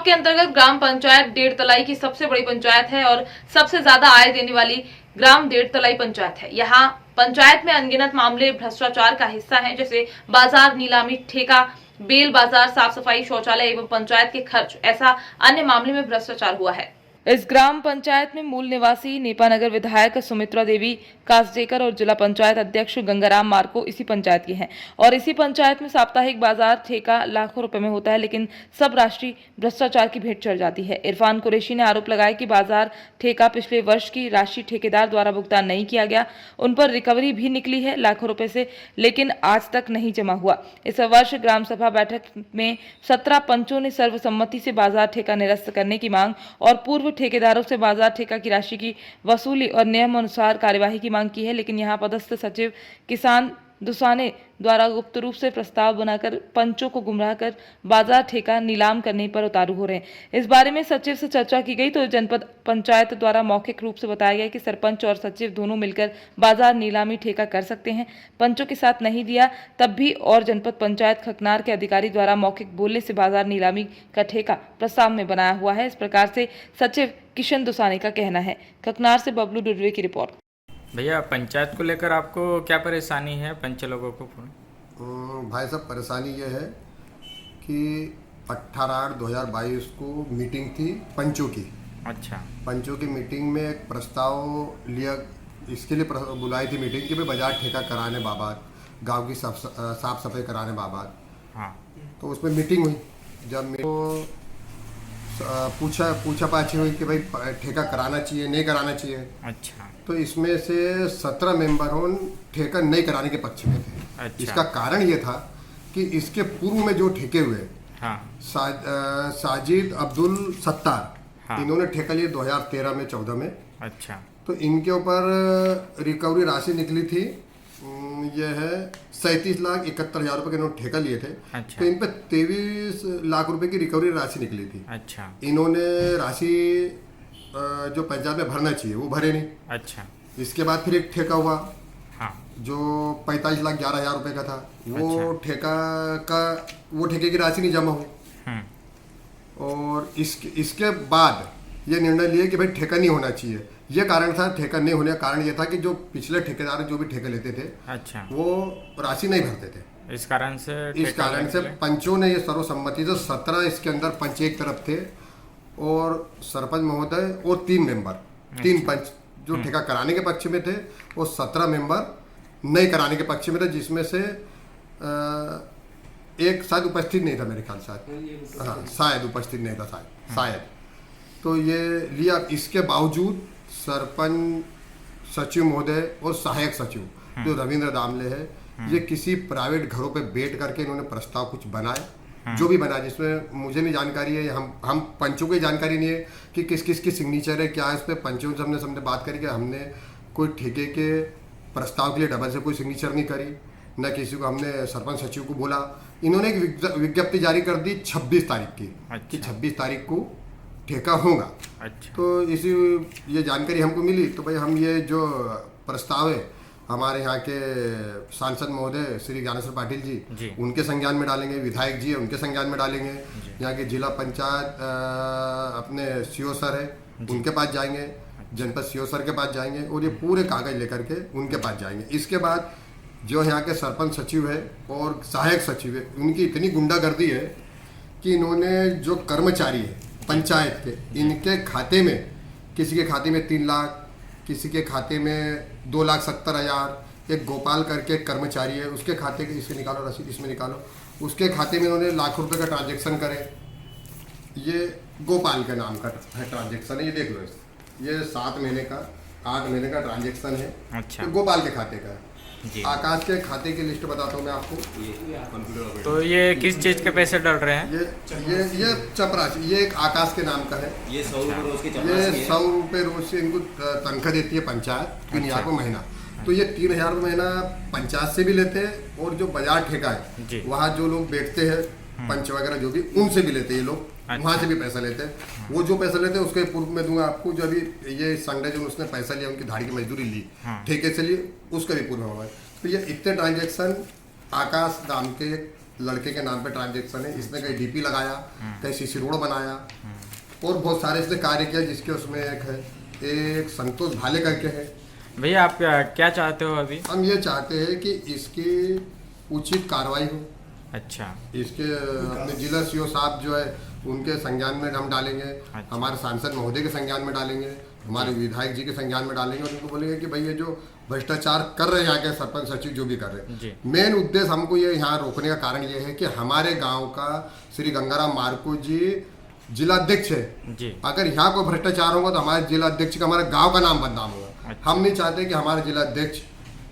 के अंतर्गत ग्राम पंचायत डेढ़ तलाई की सबसे बड़ी पंचायत है और सबसे ज्यादा आय देने वाली ग्राम डेढ़ तलाई पंचायत है। यहाँ पंचायत में अनगिनत मामले भ्रष्टाचार का हिस्सा हैं, जैसे बाजार नीलामी, ठेका, बेल बाजार, साफ सफाई, शौचालय एवं पंचायत के खर्च। ऐसा अन्य मामले में भ्रष्टाचार हुआ है। इस ग्राम पंचायत में मूल निवासी नेपानगर विधायक सुमित्रा देवी कासडेकर और जिला पंचायत अध्यक्ष गंगाराम मार्को इसी पंचायत के हैं और इसी पंचायत में साप्ताहिक बाजार ठेका लाखों रुपए में होता है, लेकिन सब राष्ट्रीय भ्रष्टाचार की भेंट चढ़ जाती है। इरफान कुरैशी ने आरोप लगाया कि बाजार ठेका पिछले वर्ष की राशि ठेकेदार द्वारा भुगतान नहीं किया गया, उन पर रिकवरी भी निकली है लाखों रुपए से, लेकिन आज तक नहीं जमा हुआ। इस वर्ष ग्राम सभा बैठक में 17 पंचों ने सर्वसम्मति से बाजार ठेका निरस्त करने की मांग और पूर्व ठेकेदारों से बाजार ठेका की राशि की वसूली और नियम अनुसार कार्यवाही की मांग की है, लेकिन यहां पदस्थ सचिव किसान दुसाने द्वारा गुप्त रूप से प्रस्ताव बनाकर पंचों को गुमराह कर बाजार ठेका नीलाम करने पर उतारू हो रहे हैं। इस बारे में सचिव से चर्चा की गई तो जनपद पंचायत द्वारा मौखिक रूप से बताया गया कि सरपंच और सचिव दोनों मिलकर बाजार नीलामी ठेका कर सकते हैं। पंचों के साथ नहीं दिया तब भी और जनपद पंचायत खकनार के अधिकारी द्वारा मौखिक बोलने से बाजार नीलामी का ठेका प्रस्ताव में बनाया हुआ है। इस प्रकार से सचिव किशन दुसाने का कहना है। खकनार से बबलू डुडवे की रिपोर्ट। भैया, पंचायत को लेकर आपको क्या परेशानी है पंच लोगों को? भाई साहब, परेशानी ये है कि 18/8/2022 को मीटिंग थी पंचों की। अच्छा। पंचों की मीटिंग में एक प्रस्ताव लिया, इसके लिए बुलाई थी मीटिंग कि भाई बाजार ठेका कराने बाबत, गांव की साफ सफाई कराने बाबत। हाँ। तो उसमें मीटिंग हुई। जब पूछा पाछी हुई कि भाई ठेका कराना चाहिए नहीं कराना चाहिए। अच्छा। तो इसमें से 17 मेंबर ठेका नहीं कराने के पक्ष में थे। अच्छा। इसका कारण ये था कि इसके पूर्व में जो ठेके हुए, हाँ। साजिद अब्दुल सत्तार, हाँ। इन्होंने ठेका लिए 2013 में 14 में। अच्छा। तो इनके ऊपर रिकवरी राशि निकली थी, यह है 37,71,000 रुपये के इन्होंने ठेका लिए थे। अच्छा। तो इन पर 23 लाख रुपए की रिकवरी राशि निकली थी। अच्छा। इन्होंने राशि जो पंचायत में भरना चाहिए वो भरे नहीं। अच्छा। इसके बाद फिर एक ठेका हुआ, हाँ। जो 45,11,000 रुपए का था। वो अच्छा। वो ठेके की राशि नहीं जमा हुई। और इसके बाद ये निर्णय लिए कि भाई ठेका नहीं होना चाहिए। ये कारण था, ठेका नहीं होने का कारण ये था कि जो पिछले ठेकेदार जो भी ठेके लेते थे, अच्छा, वो राशि नहीं भरते थे। इस कारण से पंचों ने ये सर्वसम्मति से 17 इसके अंदर पंच एक तरफ थे और सरपंच महोदय और 3 मेंबर, 3 पंच जो ठेका कराने के पक्ष में थे और 17 मेंबर नहीं कराने के पक्ष में थे, जिसमें से एक शायद उपस्थित नहीं था, मेरे ख्याल से। हाँ, शायद उपस्थित नहीं था, शायद। तो ये लिया। इसके बावजूद सरपंच, सचिव महोदय और सहायक सचिव जो रविंद्र दामले है, ये किसी प्राइवेट घरों पे बैठ करके इन्होंने प्रस्ताव कुछ बनाए, जो भी बनाया, जिसमें मुझे नहीं जानकारी है, हम पंचों को जानकारी नहीं है कि किस किस की सिग्नेचर है, क्या है। इस पर पंचों से हमने बात करी कि हमने कोई ठेके के प्रस्ताव के लिए डबल से कोई सिग्नेचर नहीं करी, न किसी को हमने सरपंच सचिव को बोला। इन्होंने एक विज्ञप्ति जारी कर दी 26 तारीख की। अच्छा। कि 26 तारीख को ठेका होगा। अच्छा। तो इसी ये जानकारी हमको मिली, तो भाई हम ये जो प्रस्ताव है हमारे यहाँ के सांसद महोदय श्री ज्ञानेश्वर पाटिल जी, उनके संज्ञान में डालेंगे, विधायक जी है उनके संज्ञान में डालेंगे, यहाँ के जिला पंचायत अपने सीओ सर है उनके पास जाएंगे, जनपद सीओ सर के पास जाएंगे और ये पूरे कागज लेकर के उनके पास जाएंगे। इसके बाद जो यहाँ के सरपंच सचिव है और सहायक सचिव है, उनकी इतनी गुंडागर्दी है कि इन्होंने जो कर्मचारी है पंचायत के, इनके खाते में, किसी के खाते में 3 लाख, किसी के खाते में 2,70,000, एक गोपाल करके एक कर्मचारी है, उसके खाते के, इसके निकालो रसीद, इसमें निकालो, उसके खाते में इन्होंने लाख रुपए का ट्रांजैक्शन करे। ये गोपाल के नाम का ट्रांजैक्शन है, ये देख लो, ये 7 महीने का 8 महीने का ट्रांजैक्शन है। अच्छा। तो गोपाल के खाते का जी। आकाश के खाते की लिस्ट बताता हूँ मैं आपको। तो ये किस चीज के पैसे डल रहे हैं? ये चपरासी, ये एक आकाश के नाम का है। ये 100 रुपये रोज की ये 100 रुपये रोज से इनको तनख्वाह देती है पंचायत, 3,000 रुपये महीना। तो ये 3,000 रुपये महीना पंचायत से भी लेते हैं और जो बाजार ठेका है वहाँ जो लोग बैठते हैं पंच वगैरह जो भी, उनसे भी लेते हैं ये लोग। अच्छा। वहाँ से भी पैसा लेते हैं। वो जो पैसा लेते हैं उसके पूर्व में दूंगा आपको, जो अभी ये संडे जो उसने पैसा लिया, उनकी धाड़ी की मजदूरी ली, ठेके से लिए, उसका भी पूर्व होगा। तो ये इतने ट्रांजेक्शन आकाश नाम के लड़के के नाम पे ट्रांजेक्शन है, इसने कहीं डीपी लगाया, कहीं सीसी रोड बनाया और बहुत सारे इसने कार्य किया, जिसके उसमें एक संतोष भाले करके है। भैया आप क्या चाहते हो अभी? हम ये चाहते हैं कि इसकी उचित कार्रवाई हो। अच्छा, इसके अपने जिला सीओ साहब जो है उनके संज्ञान में हम डालेंगे, अच्छा। हमारे सांसद महोदय के संज्ञान में डालेंगे, हमारे विधायक जी के संज्ञान में डालेंगे और उनको बोलेंगे कि भाई ये जो भ्रष्टाचार कर रहे हैं यहाँ के सरपंच सचिव जो भी कर रहे जी। हैं, मेन उद्देश्य हमको ये यहाँ रोकने का कारण ये है कि हमारे गांव का श्री गंगाराम मार्को जी जिलाध्यक्ष है जी। अगर यहाँ को भ्रष्टाचार होगा तो हमारे जिलाध्यक्ष का, हमारे गांव का नाम बदनाम होगा। अच्छा। हम नहीं चाहते कि हमारे जिलाध्यक्ष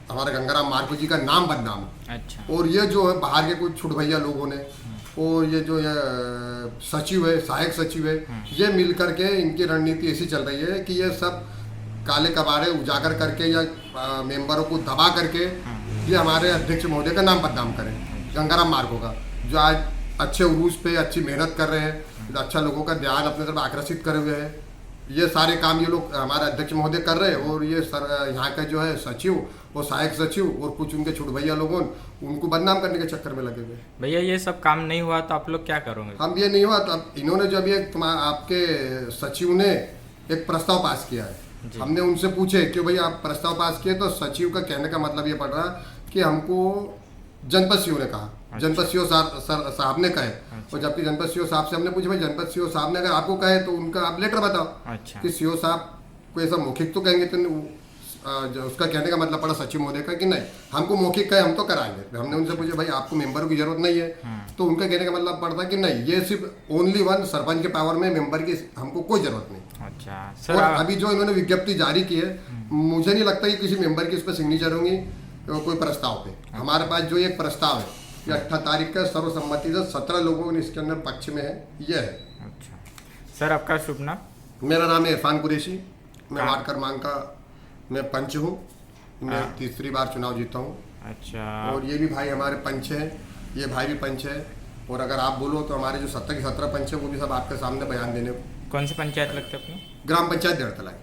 हमारे गंगाराम मार्को जी का नाम बदनाम हो। अच्छा, और ये जो है बाहर के कुछ छुट भैया लोगों ने और ये जो ये सचिव है, सहायक सचिव है, ये मिल करके इनकी रणनीति ऐसी चल रही है कि ये सब काले कबाड़े उजागर करके या मेंबरों को दबा करके ये हमारे अध्यक्ष महोदय का नाम बदनाम करें, गंगाराम मार्को का, जो आज अच्छे उरूज पे अच्छी मेहनत कर रहे हैं, अच्छा लोगों का ध्यान अपने तरफ आकर्षित करे हुए हैं। ये सारे काम ये लोग हमारे अध्यक्ष महोदय कर रहे हैं और ये यहाँ का जो है सचिव और सहायक सचिव और कुछ उनके छुट भैया लोगों उनको बदनाम करने के चक्कर में लगे हुए। भैया ये सब काम नहीं हुआ तो आप लोग क्या करोगे? हम ये नहीं हुआ तो अब इन्होंने जो अभी एक आपके सचिव ने एक प्रस्ताव पास किया है, हमने उनसे पूछे कि भाई आप प्रस्ताव पास किए, तो सचिव का कहने का मतलब ये पड़ रहा कि हमको जनपद सीओ ने कहा, जनपद सीओ साहब ने कहे। और जबकि जनपद सीओ साहब से हमने पूछा भाई जनपद सीओ साहब ने अगर आपको कहे तो उनका आप लेटर बताओ। अच्छा, कि सीओ साहब को ऐसा मौखिक तो कहेंगे तो उसका कहने का मतलब पड़ा सचिव महोदय का कि नहीं हमको मौखिक कहे हम तो कराएंगे। हमने उनसे पूछा भाई आपको मेंबरों की जरूरत नहीं है, तो उनका कहने का मतलब पड़ता कि नहीं, ये सिर्फ ओनली वन सरपंच के पावर में, मेंबर की हमको कोई जरूरत नहीं। अच्छा और सर, अभी जो इन्होंने विज्ञप्ति जारी की है, मुझे नहीं लगता कि किसी मेंबर की उस पर सिग्नेचर होंगी कोई प्रस्ताव पे। हमारे पास जो एक प्रस्ताव है ये 18 तारीख का सर्वसम्मति से 17 लोगों ने इसके अंदर पक्ष में है, ये है। अच्छा सर, आपका शुभ नाम? मेरा नाम है इरफान कुरैशी, मैं वार्ड क्रमांक का मैं पंच हूँ, मैं तीसरी बार चुनाव जीता हूँ। अच्छा, और ये भी भाई हमारे पंच हैं, ये भाई भी पंच है। और अगर आप बोलो तो हमारे जो 17 के 17 पंच है वो भी सब आपके सामने बयान देने। कौन सी पंचायत लगता है अपनी? ग्राम पंचायत देड़तलाई।